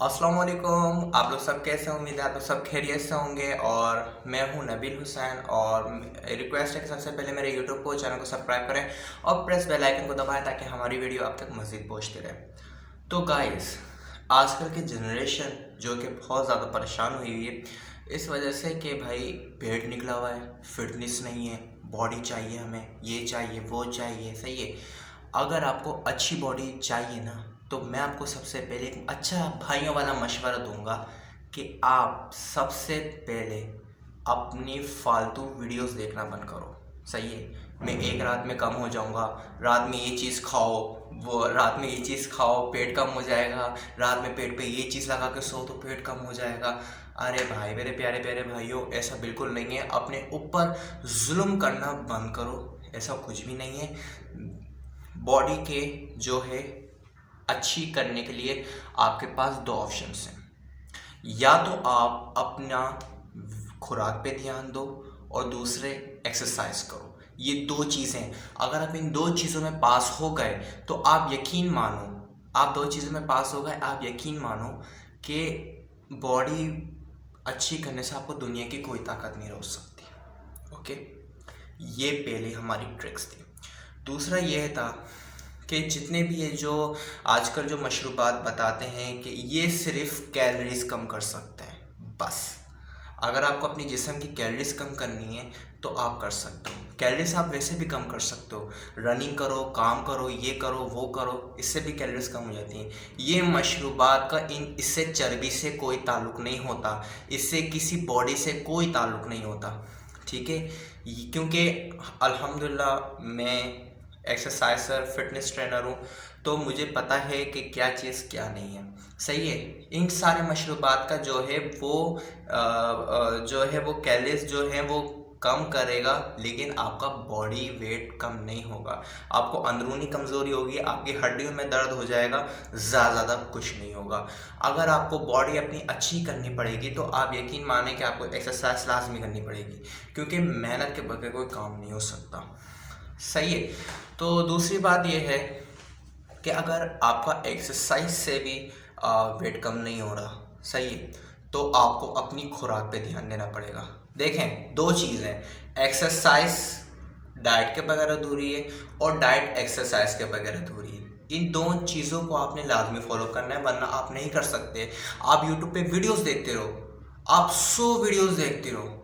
अस्सलाम वालेकुम। आप लोग सब कैसे हैं? उम्मीद है आप लोग सब खैरियत से होंगे। और मैं हूं नबील हुसैन और रिक्वेस्ट है कि सबसे पहले मेरे यूट्यूब को चैनल को सब्सक्राइब करें और प्रेस बेल आइकन को दबाएं ताकि हमारी वीडियो आप तक मज़ीद पहुंचती रहे। तो गाइस, आजकल की जनरेशन जो कि बहुत ज़्यादा परेशान हुई हुई है इस वजह से कि भाई पेट निकला हुआ है, फिटनेस नहीं है, बॉडी चाहिए, हमें ये चाहिए वो चाहिए। सही है। अगर आपको अच्छी बॉडी चाहिए ना, तो मैं आपको सबसे पहले एक अच्छा भाइयों वाला मशवरा दूंगा कि आप सबसे पहले अपनी फालतू वीडियोस देखना बंद करो। सही है। मैं एक रात में कम हो जाऊंगा, रात में ये चीज़ खाओ, वो रात में ये चीज़ खाओ पेट कम हो जाएगा, रात में पेट पे ये चीज़ लगा के सो तो पेट कम हो जाएगा। अरे भाई, मेरे प्यारे प्यारे भाइयों, ऐसा बिल्कुल नहीं है। अपने ऊपर जुल्म करना बंद करो, ऐसा कुछ भी नहीं है। बॉडी के जो है अच्छी करने के लिए आपके पास दो ऑप्शंस हैं। या तो आप अपना खुराक पे ध्यान दो और दूसरे एक्सरसाइज करो। ये दो चीज़ें, अगर आप इन दो चीज़ों में पास हो गए तो आप यकीन मानो, आप दो चीज़ों में पास हो गए, आप यकीन मानो कि बॉडी अच्छी करने से आपको दुनिया की कोई ताकत नहीं रोक सकती। ओके, ये पहले हमारी ट्रिक्स थी। दूसरा यह था कि जितने भी ये जो आजकल जो मशरूबात बताते हैं कि ये सिर्फ कैलोरीज कम कर सकते हैं, बस। अगर आपको अपनी जिस्म की कैलोरीज कम करनी है तो आप कर सकते हो। कैलोरीज आप वैसे भी कम कर सकते हो, रनिंग करो, काम करो, ये करो वो करो, इससे भी कैलोरीज कम हो जाती हैं। ये मशरूबात का इससे चर्बी से कोई ताल्लुक़ नहीं होता, इससे किसी बॉडी से कोई ताल्लुक़ नहीं होता। ठीक है। क्योंकि अल्हम्दुलिल्लाह मैं एक्सरसाइजर फिटनेस ट्रेनर हूँ, तो मुझे पता है कि क्या चीज़ क्या नहीं है। सही है। इन सारे मशरूबात का जो है वो कैलोरीज जो है वो कम करेगा, लेकिन आपका बॉडी वेट कम नहीं होगा। आपको अंदरूनी कमज़ोरी होगी, आपकी हड्डियों में दर्द हो जाएगा, ज़्यादा कुछ नहीं होगा। अगर आपको बॉडी अपनी अच्छी करनी पड़ेगी तो आप यकीन माने कि आपको एक्सरसाइज लाजमी करनी पड़ेगी, क्योंकि मेहनत के बगैर कोई काम नहीं हो सकता। सही है। तो दूसरी बात यह है कि अगर आपका एक्सरसाइज से भी वेट कम नहीं हो रहा, सही है, तो आपको अपनी खुराक पे ध्यान देना पड़ेगा। देखें, दो चीज़ हैं, एक्सरसाइज डाइट के बगैर अधूरी है और डाइट एक्सरसाइज के बगैर अधूरी है। इन दो चीज़ों को आपने लाजमी फॉलो करना है, वरना आप नहीं कर सकते। आप यूट्यूब पे वीडियोस देखते रहो, आप 100 वीडियोस देखते रहो,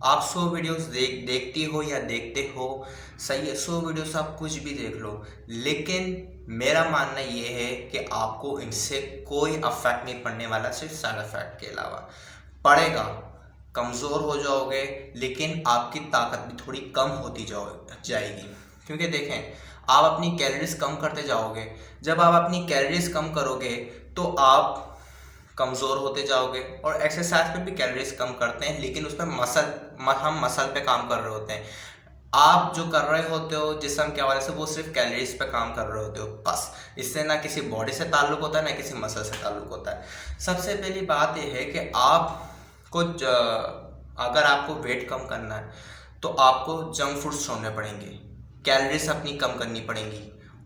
आप 100 वीडियोस देखती हो या देखते हो, सही है, 100 वीडियोस आप कुछ भी देख लो, लेकिन मेरा मानना ये है कि आपको इनसे कोई अफेक्ट नहीं पड़ने वाला, सिर्फ साइड इफेक्ट के अलावा पड़ेगा। कमज़ोर हो जाओगे, लेकिन आपकी ताकत भी थोड़ी कम होती जाएगी। क्योंकि देखें, आप अपनी कैलोरीज कम करते जाओगे, जब आप अपनी कैलोरीज कम करोगे तो आप कमज़ोर होते जाओगे। और एक्सरसाइज पे भी कैलोरीज कम करते हैं, लेकिन उस पर हम मसल पे काम कर रहे होते हैं। आप जो कर रहे होते हो जिस्म के हवाले से, वो सिर्फ कैलोरीज पे काम कर रहे होते हो, बस। इससे ना किसी बॉडी से ताल्लुक़ होता है, ना किसी मसल से ताल्लुक़ होता है। सबसे पहली बात यह है कि अगर आपको वेट कम करना है तो आपको जंक फूड्स छोड़ने पड़ेंगे, कैलोरीज अपनी कम करनी पड़ेंगी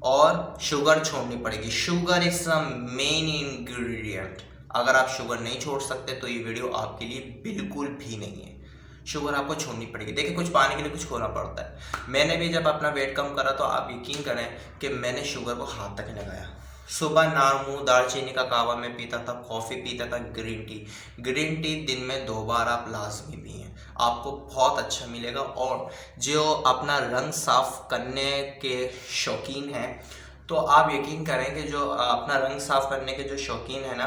और शुगर छोड़नी पड़ेगी। Sugar is the main ingredient. अगर आप शुगर नहीं छोड़ सकते तो ये वीडियो आपके लिए बिल्कुल भी नहीं है। शुगर आपको छोड़नी पड़ेगी। देखिए, कुछ पाने के लिए कुछ खोना पड़ता है। मैंने भी जब अपना वेट कम करा तो आप यकीन करें कि मैंने शुगर को हाथ तक नहीं लगाया। सुबह नारमू दालचीनी का कावा में पीता था, कॉफ़ी पीता था, ग्रीन टी दिन में 2 बार आप लाजमी पिएं, आपको बहुत अच्छा मिलेगा। और जो अपना रंग साफ करने के शौकीन हैं, तो आप यकीन करें कि जो अपना रंग साफ करने के जो शौकीन है ना,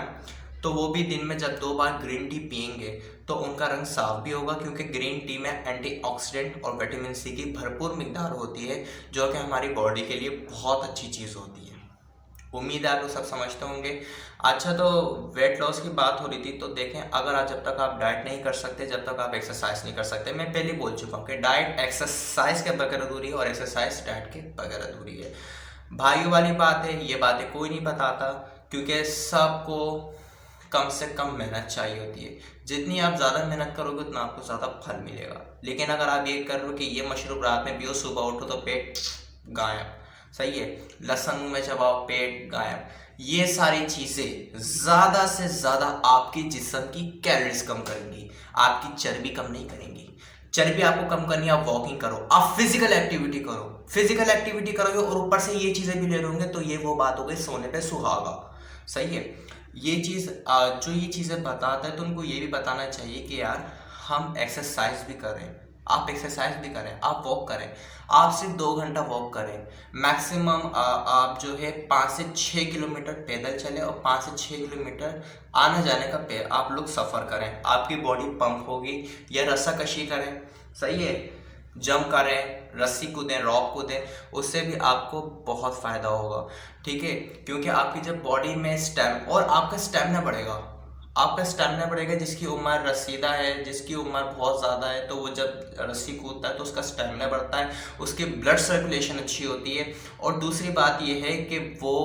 तो वो भी दिन में जब 2 बार ग्रीन टी पियेंगे तो उनका रंग साफ भी होगा, क्योंकि ग्रीन टी में एंटीऑक्सीडेंट और विटामिन सी की भरपूर मिकदार होती है, जो कि हमारी बॉडी के लिए बहुत अच्छी चीज़ होती है। उम्मीद है आप लोग सब समझते होंगे। अच्छा, तो वेट लॉस की बात हो रही थी, तो देखें, अगर आज जब तक आप डाइट नहीं कर सकते, जब तक आप एक्सरसाइज नहीं कर सकते, मैं पहले बोल चुका हूँ कि डाइट एक्सरसाइज के बगैर अधूरी है और एक्सरसाइज डाइट के बगैर अधूरी है। भाइयों वाली बात है, ये बातें कोई नहीं बताता, क्योंकि सबको कम से कम मेहनत चाहिए होती है। जितनी आप ज़्यादा मेहनत करोगे उतना आपको ज़्यादा फल मिलेगा। लेकिन अगर आप ये कर लो कि ये मशरूब रात में पियो, सुबह उठो तो पेट गायब, सही है, लहसुन मुँह में चबाओ पेट गायब, ये सारी चीज़ें ज़्यादा से ज़्यादा आपके जिस्म की कैलोरीज कम करेंगी, आपकी चर्बी कम नहीं करेंगी। चर्बी आपको कम करनी है, आप वॉकिंग करो, आप फिजिकल एक्टिविटी करो, फिजिकल एक्टिविटी करोगे और ऊपर से ये चीज़ें भी ले लोगे तो ये वो बात हो गई सोने पे सुहागा। सही है। ये चीज़ जो ये चीज़ें बताता है तो उनको ये भी बताना चाहिए कि यार हम एक्सरसाइज भी करें, आप एक्सरसाइज भी करें, आप वॉक करें, आप सिर्फ 2 घंटा वॉक करें। मैक्सिमम आप जो है 5 से 6 किलोमीटर पैदल चलें और 5 से 6 किलोमीटर आने जाने का आप लोग सफ़र करें, आपकी बॉडी पंप होगी। या रस्साकशी करें, सही है, जंप करें, रस्सी कूदें, रॉप कूदें, उससे भी आपको बहुत फ़ायदा होगा। ठीक है, क्योंकि आपकी जब बॉडी में और आपका स्टेमिना बढ़ेगा, आपका स्टेमिना बढ़ेगा। जिसकी उम्र रसीदा है, जिसकी उम्र बहुत ज़्यादा है, तो वो जब रस्सी कूदता है तो उसका स्टेमिना बढ़ता है, उसकी ब्लड सर्कुलेशन अच्छी होती है। और दूसरी बात ये है कि वो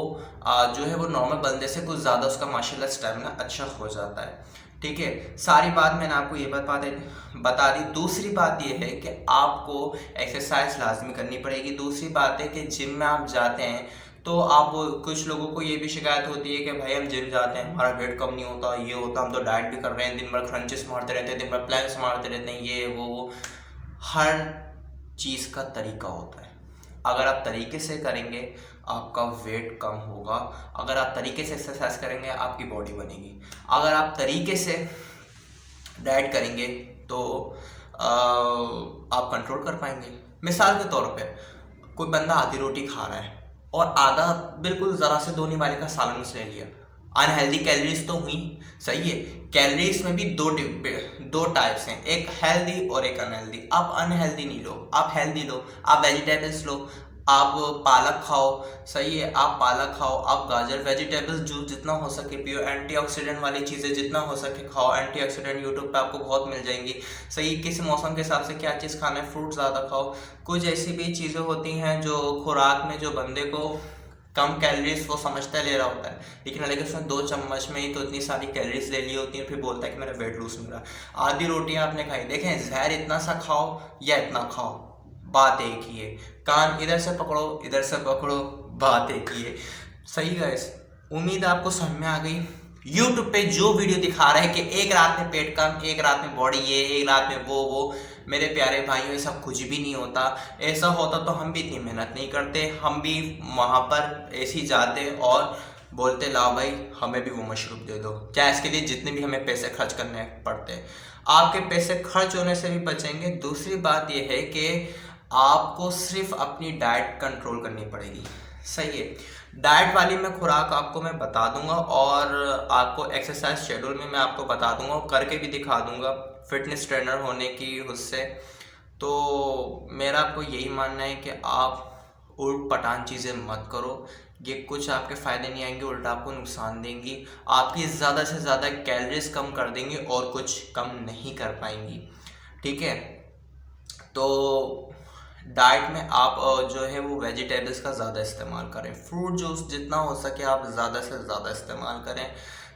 जो है वो नॉर्मल बंदे से कुछ ज़्यादा उसका माशाल्लाह स्टेमिना अच्छा हो जाता है। ठीक है, सारी बात मैंने आपको ये बता दी। दूसरी बात ये है कि आपको एक्सरसाइज लाजमी करनी पड़ेगी। दूसरी बात है कि जिम में आप जाते हैं तो आप, कुछ लोगों को ये भी शिकायत होती है कि भाई हम जिम जाते हैं, हमारा वेट कम नहीं होता, ये होता, हम तो डाइट भी कर रहे हैं, दिन भर क्रंचेस मारते रहते हैं, दिन भर प्लैंक्स मारते रहते हैं, ये वो। हर चीज़ का तरीका होता है। अगर आप तरीके से करेंगे आपका वेट कम होगा, अगर आप तरीके से एक्सरसाइज करेंगे आपकी बॉडी बनेगी, अगर आप तरीके से डाइट करेंगे तो आप कंट्रोल कर पाएंगे। मिसाल के तौर पे कोई बंदा आधी रोटी खा रहा है और आधा बिल्कुल ज़रा से 2 निवाले का सालन उसने लिया, अनहेल्दी कैलोरीज तो हुई। सही है, कैलोरीज में भी दो टाइप्स हैं, एक हेल्दी और एक अनहेल्दी। आप अनहेल्दी नहीं लो, आप हेल्दी लो, आप वेजिटेबल्स लो, आप पालक खाओ। सही है, आप पालक खाओ, आप गाजर, वेजिटेबल्स जूस जितना हो सके पियो, एंटीऑक्सीडेंट वाली चीज़ें जितना हो सके खाओ। एंटीऑक्सीडेंट यूट्यूब पे आपको बहुत मिल जाएंगी। सही, किस मौसम के हिसाब से क्या चीज़ खाना है, फ्रूट ज़्यादा खाओ। कुछ ऐसी भी चीज़ें होती हैं जो खुराक में जो बंदे को कम कैलोरीज वो समझता है ले रहा होता है, लेकिन उसने 2 चम्मच में ही तो इतनी सारी कैलोरीज ले ली होती है, फिर बोलता है कि मेरा वेट लूज मिल रहा। आधी रोटियां आपने खाई, देखें जहर इतना सा खाओ या इतना खाओ, बात एक ही है। कान इधर से पकड़ो, इधर से पकड़ो, बात एक ही है। सही गाइस, उम्मीद आपको समझ में आ गई। यूट्यूब पे जो वीडियो दिखा रहा है कि एक रात में पेट कम, एक रात में बॉडी ये, एक रात में वो, मेरे प्यारे भाइयों ऐसा कुछ भी नहीं होता। ऐसा होता तो हम भी इतनी मेहनत नहीं करते, हम भी वहाँ पर ऐसे ही जाते और बोलते लाओ भाई हमें भी वो मशरूब दे दो, क्या इसके लिए जितने भी हमें पैसे खर्च करने पड़ते हैं। आपके पैसे खर्च होने से भी बचेंगे। दूसरी बात यह है कि आपको सिर्फ अपनी डाइट कंट्रोल करनी पड़ेगी। सही है, डाइट वाली मैं खुराक आपको मैं बता दूंगा और आपको एक्सरसाइज शेड्यूल में मैं आपको बता दूंगा और करके भी दिखा दूंगा फिटनेस ट्रेनर होने की उससे। तो मेरा आपको यही मानना है कि आप उल्ट पटान चीज़ें मत करो, ये कुछ आपके फ़ायदे नहीं आएंगे, उल्टा आपको नुकसान देंगी, आपकी ज़्यादा से ज़्यादा कैलोरीज कम कर देंगी और कुछ कम नहीं कर पाएंगी। ठीक है, तो डाइट में आप जो है वो वेजिटेबल्स का ज़्यादा इस्तेमाल करें, फ्रूट जूस जितना हो सके आप ज़्यादा से ज़्यादा इस्तेमाल करें।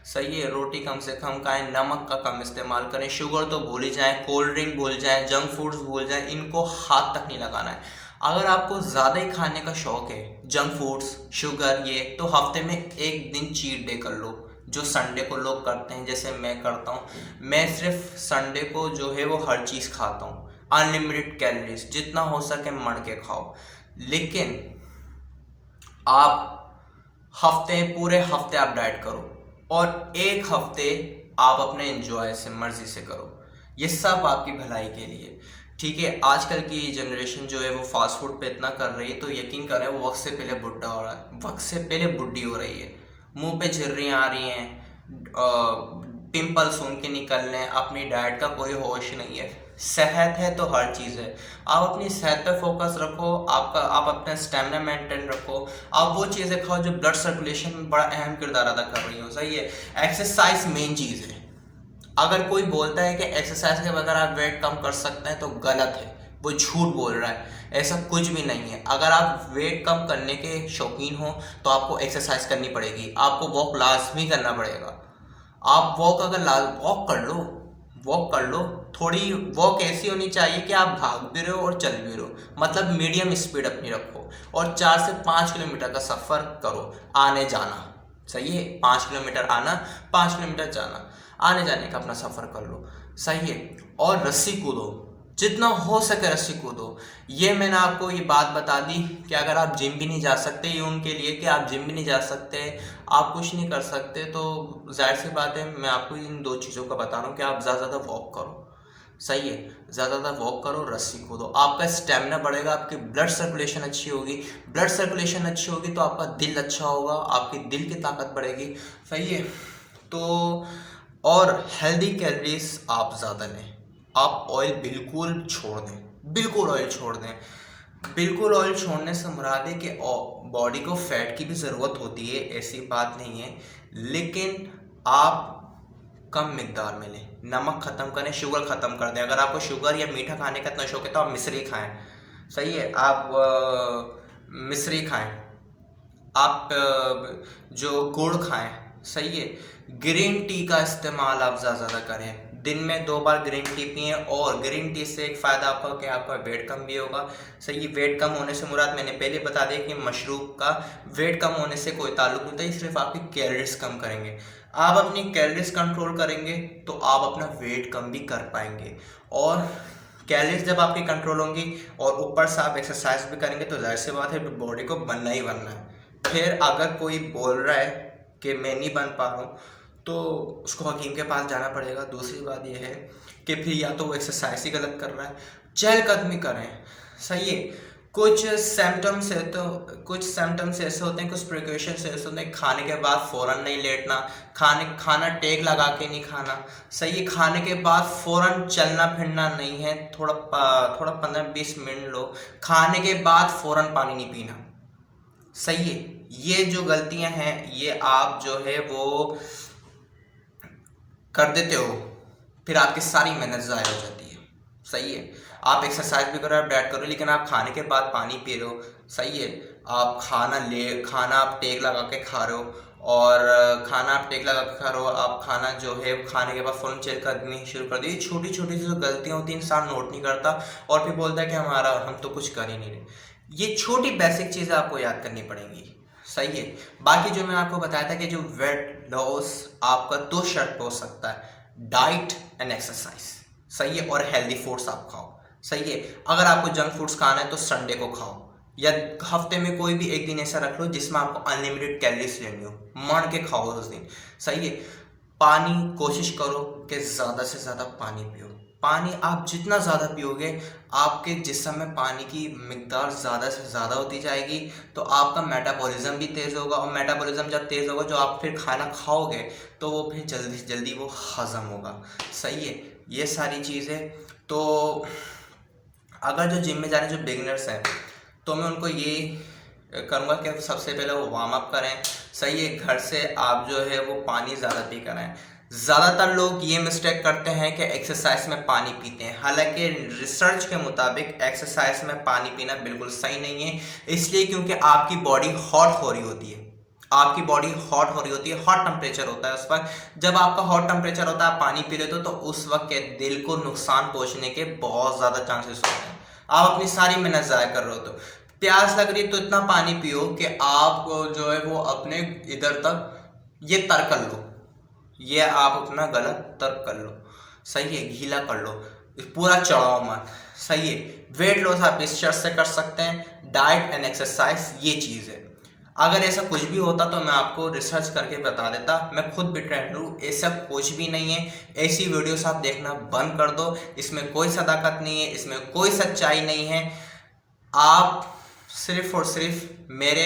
सही है, रोटी कम से कम खाएं, नमक का कम इस्तेमाल करें, शुगर तो भूल ही जाएं, कोल्ड ड्रिंक भूल जाएं, जंक फूड्स भूल जाएं, इनको हाथ तक नहीं लगाना है। अगर आपको ज़्यादा ही खाने का शौक़ है, जंक फूड्स, शुगर, ये तो हफ्ते में एक दिन चीट डे कर लो, जो संडे को लोग करते हैं, जैसे मैं करता हूँ। मैं सिर्फ संडे को जो है वो हर चीज़ खाता हूँ, अनलिमिटेड कैलोरीज, जितना हो सके मड़ के खाओ। लेकिन आप पूरे हफ्ते आप डाइट करो और एक हफ्ते आप अपने एंजॉय से, मर्जी से करो, ये सब आपकी भलाई के लिए। ठीक है, आजकल की जनरेशन जो है वो फास्ट फूड पे इतना कर रही है तो यकीन करें वो वक्त से पहले बुढ़ा हो रहा है, वक्त से पहले बुढ़ी हो रही है, मुंह पे झुर्रियाँ आ रही हैं, पिंपल्स उनके निकल रहे हैं, अपनी डाइट का कोई होश नहीं है। सेहत है तो हर चीज़ है, आप अपनी सेहत पे फोकस रखो, आप अपना स्टेमिना मेंटेन रखो, आप वो चीज़ें खाओ जो ब्लड सर्कुलेशन में बड़ा अहम किरदार अदा कर रही हो। सही है, एक्सरसाइज मेन चीज़ है। अगर कोई बोलता है कि एक्सरसाइज के बगैर आप वेट कम कर सकते हैं तो गलत है, वो झूठ बोल रहा है, ऐसा कुछ भी नहीं है। अगर आप वेट कम करने के शौकीन हो तो आपको एक्सरसाइज करनी पड़ेगी, आपको वॉक लाजमी करना पड़ेगा। आप वॉक वॉक कर लो, थोड़ी वॉक ऐसी होनी चाहिए कि आप भाग भी रहे हो और चल भी रहे हो, मतलब मीडियम स्पीड अपनी रखो और 4 से 5 किलोमीटर का सफ़र करो, आने जाना। सही है। 5 किलोमीटर आना, 5 किलोमीटर जाना, आने जाने का अपना सफ़र कर लो। सही है। और रस्सी कूदो, जितना हो सके रस्सी कूदो। ये मैंने आपको ये बात बता दी कि अगर आप जिम भी नहीं जा सकते, ये उनके लिए कि आप जिम भी नहीं जा सकते, आप कुछ नहीं कर सकते, तो जाहिर सी बात है मैं आपको इन 2 चीज़ों का बता रहा हूँ कि आप ज़्यादा ज़्यादा वॉक करो। सही है। ज़्यादा ज़्यादा वॉक करो, रस्सी कूदो, आपका स्टेमिना बढ़ेगा, आपकी ब्लड सर्कुलेशन अच्छी होगी। ब्लड सर्कुलेशन अच्छी होगी तो आपका दिल अच्छा होगा, आपकी दिल की ताकत बढ़ेगी। सही है। तो और हेल्दी कैलोरीज आप ज़्यादा लें। आप ऑयल बिल्कुल छोड़ दें, बिल्कुल ऑयल छोड़ दें। बिल्कुल ऑयल छोड़ने से मुराद है कि बॉडी को फैट की भी ज़रूरत होती है, ऐसी बात नहीं है, लेकिन आप कम मिकदार में लें। नमक ख़त्म करें, शुगर ख़त्म कर दें। अगर आपको शुगर या मीठा खाने का इतना शौक है तो आप मिश्री खाएं। सही है। आप मिश्री खाएं, आप जो गुड़ खाएं। सही है। ग्रीन टी का इस्तेमाल आप ज़्यादा करें, दिन में 2 बार ग्रीन टी पिएं। और ग्रीन टी से एक फ़ायदा आपका कि आपका वेट कम भी होगा। सही है। वेट कम होने से मुराद मैंने पहले बता दिया कि मशरूब का वेट कम होने से कोई ताल्लुक नहीं होता, ये सिर्फ आपकी कैलोरीज कम करेंगे। आप अपनी कैलोरीज कंट्रोल करेंगे तो आप अपना वेट कम भी कर पाएंगे। और कैलोरीज जब आपकी कंट्रोल होंगी और ऊपर से आप एक्सरसाइज भी करेंगे तो जाहिर सी बात है बॉडी को बनना ही बनना है। फिर अगर कोई बोल रहा है कि मैं नहीं बन पा रहा हूँ तो उसको हकीम के पास जाना पड़ेगा। दूसरी बात यह है कि फिर या तो वो एक्सरसाइज ही गलत कर रहा है, चहलकदमी करें। सही है। कुछ सिम्टम्स ऐसे होते हैं, कुछ प्रिकॉशंस ऐसे होते हैं। खाने के बाद फ़ौरन नहीं लेटना, खाना टेक लगा के नहीं खाना। सही है। खाने के बाद फ़ौरन चलना फिरना नहीं है, थोड़ा 15-20 मिनट लो। खाने के बाद फ़ौरन पानी नहीं पीना। सही है। ये जो गलतियां हैं ये आप जो है वो कर देते हो, फिर आपकी सारी मेहनत ज़ाया हो जाती है। सही है। आप एक्सरसाइज भी करो, आप डाइट करो, लेकिन आप खाने के बाद पानी पी रहे हो। सही है। आप खाना आप टेक लगा के खा रहे हो, और खाना आप टेक लगा के खा रहे हो, आप खाना जो है खाने के बाद फ़ौरन चहलकदमी शुरू कर दी। छोटी छोटी जो गलतियाँ होती हैं इंसान नोट नहीं करता और फिर बोलता है कि हम तो कुछ कर ही नहीं रहे। ये छोटी बेसिक चीज़ें आपको याद करनी पड़ेंगी। सही है। बाकी जो मैंने आपको बताया था कि जो वेट लॉस आपका 2 शर्त पे हो सकता है, डाइट एंड एक्सरसाइज। सही है। और हेल्दी फूड्स आप खाओ। सही है। अगर आपको जंक फूड्स खाना है तो संडे को खाओ, या हफ्ते में कोई भी एक दिन ऐसा रख लो जिसमें आपको अनलिमिटेड कैलोरीज लेनी हो, मर के खाओ उस दिन। सही है। पानी कोशिश करो कि ज़्यादा से ज़्यादा पानी पियो। पानी आप जितना ज़्यादा पियोगे आपके जिस्म में पानी की मिकदार ज़्यादा से ज़्यादा होती जाएगी, तो आपका मेटाबॉलिज्म भी तेज़ होगा। और मेटाबॉलिज्म जब तेज़ होगा, जो आप फिर खाना खाओगे तो वो फिर जल्दी से जल्दी वो हज़म होगा। सही है। ये सारी चीज़ें तो अगर जो जिम में जाने जो बिगिनर्स हैं तो मैं उनको ये करूँगा कि सबसे पहले वो वार्म अप करें। सही है। घर से आप जो है वो पानी ज़्यादा पी कर आएँ। ज़्यादातर लोग ये मिस्टेक करते हैं कि एक्सरसाइज में पानी पीते हैं, हालांकि रिसर्च के मुताबिक एक्सरसाइज में पानी पीना बिल्कुल सही नहीं है। इसलिए क्योंकि आपकी बॉडी हॉट हो रही होती है, आपकी बॉडी हॉट हो रही होती है, हॉट टेम्परेचर होता है उस वक्त। जब आपका हॉट टेम्परेचर होता है, आप पानी पी लेते हो तो उस वक्त के दिल को नुकसान पहुंचने के बहुत ज़्यादा चांसेस होते हैं। आप अपनी सारी मेहनत ज़ाया कर रहे हो। तो प्यास लग रही है तो इतना पानी पियो कि आप जो है वो अपने इधर तक ये तर कर लो, ये आप अपना गला तर्क कर लो। सही है। गीला कर लो, पूरा चढ़ाओ मत। सही है। वेट लॉस आप इस शर्त से कर सकते हैं, डाइट एंड एक्सरसाइज ये चीज़ है। अगर ऐसा कुछ भी होता तो मैं आपको रिसर्च करके बता देता, मैं खुद भी ट्रेनर हूँ। ऐसा कुछ भी नहीं है। ऐसी वीडियोस आप देखना बंद कर दो, इसमें कोई सदाकत नहीं है, इसमें कोई सच्चाई नहीं है। आप सिर्फ और सिर्फ मेरे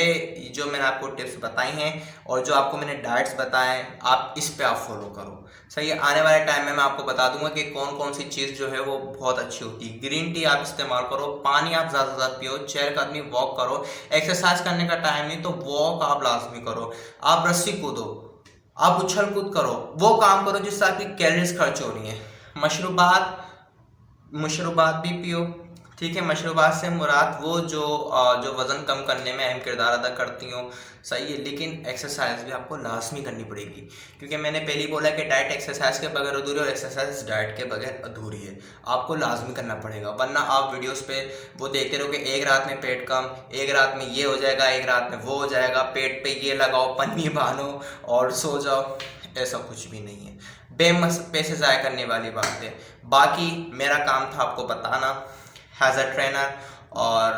जो मैंने आपको टिप्स बताई हैं और जो आपको मैंने डाइट्स बताए हैं, आप इस पे आप फॉलो करो। सही है। आने वाले टाइम में मैं आपको बता दूंगा कि कौन कौन सी चीज़ जो है वो बहुत अच्छी होती है। ग्रीन टी आप इस्तेमाल करो, पानी आप ज़्यादा से ज़्यादा पियो, चहलकदमी वॉक करो। एक्सरसाइज करने का टाइम नहीं तो वॉक आप लाजमी करो, आप रस्सी कूदो, आप उछल कूद करो, वो काम करो जिससे आपकी कैलोरीज खर्च हो रही हैं। मशरूबात भी पियो। ठीक है, मशरूबात से मुराद वो जो वज़न कम करने में अहम किरदार अदा करती हों, सही है, लेकिन एक्सरसाइज भी आपको लाजमी करनी पड़ेगी, क्योंकि मैंने पहले ही बोला कि डाइट एक्सरसाइज के बगैर अधूरी और एक्सरसाइज डाइट के बगैर अधूरी है। आपको लाजमी करना पड़ेगा, वरना आप वीडियोस पे वो देखते रहो कि एक रात में पेट कम, एक रात में ये हो जाएगा, एक रात में वो हो जाएगा, पेट पे ये लगाओ, पन्नी बांधो और सो जाओ। ऐसा कुछ भी नहीं है, बेमस पैसे ज़ाया करने वाली बात है। बाकी मेरा काम था आपको बताना एज अ ट्रेनर, और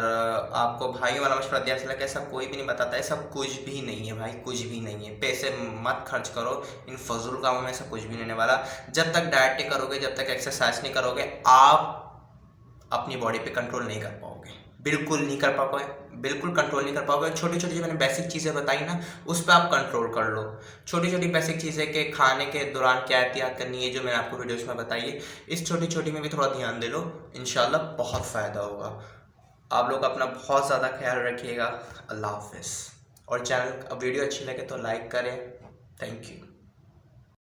आपको भाइयों वाला मशवरा दिया चला कि ऐसा कोई भी नहीं बताता, ऐसा कुछ भी नहीं है भाई, कुछ भी नहीं है। पैसे मत खर्च करो इन फजूल कामों में, ऐसा कुछ भी नहीं होने वाला। जब तक डाइट नहीं करोगे, जब तक एक्सरसाइज नहीं करोगे, आप अपनी बॉडी पे कंट्रोल नहीं कर पाओगे, बिल्कुल नहीं कर पाओगे, बिल्कुल कंट्रोल नहीं कर पाओगे। छोटी छोटी जो मैंने बेसिक चीज़ें बताई ना, उस पर आप कंट्रोल कर लो। छोटी छोटी बेसिक चीज़ें के खाने के दौरान क्या एहतियात करनी है, जो मैंने आपको वीडियोस में बताई है, इस छोटी छोटी में भी थोड़ा ध्यान दे लो, इंशाल्लाह बहुत फ़ायदा होगा। आप लोग अपना बहुत ज़्यादा ख्याल रखिएगा। अल्लाह हाफिज़। और चैनल वीडियो अच्छी लगे तो लाइक करें। Thank you.